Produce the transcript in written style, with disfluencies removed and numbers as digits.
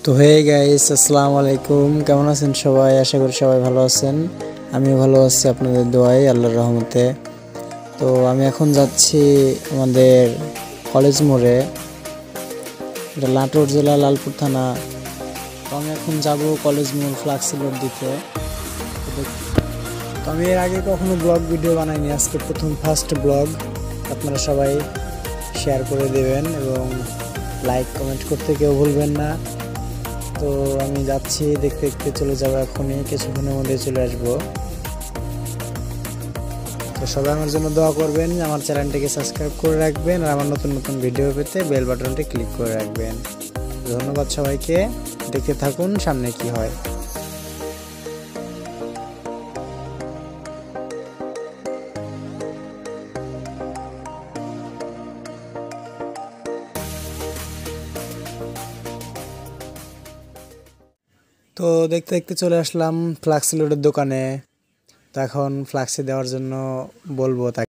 তো hey guys, আসসালামু আলাইকুম। কেমন আছেন সবাই? আশা করি সবাই ভালো আছেন। আমিও ভালো আছি আপনাদের দোয়ায়, আল্লাহর রহমতে। তো আমি এখন যাচ্ছি আমাদের কলেজ মোড়ে, এটা নাটোর জেলা লালপুর থানা। তো আমি এখন যাব কলেজ মোড় ফ্লাক্সি লোড দিতে। তো আমি এর আগে কখনো ব্লগ ভিডিও বানাইনি, আজকে প্রথম ফার্স্ট ব্লগ। আপনারা সবাই শেয়ার করে দেবেন এবং লাইক কমেন্ট করতে কেউ ভুলবেন না। তো আমি যাচ্ছি, দেখতে দেখতে চলে যাবো, এখনই কিছুক্ষণের মধ্যে চলে আসবো। তো সবাই আমার জন্য দোয়া করবেন, আমার চ্যানেলটিকে সাবস্ক্রাইব করে রাখবেন আর আমার নতুন নতুন ভিডিও পেতে বেল বাটনটি ক্লিক করে রাখবেন। ধন্যবাদ সবাইকে, দেখতে থাকুন সামনে কি হয়। তো দেখতে দেখতে চলে আসলাম ফ্লাক্সি লোডের দোকানে। তো এখন ফ্লাক্সি দেওয়ার জন্য বলবো তাকে।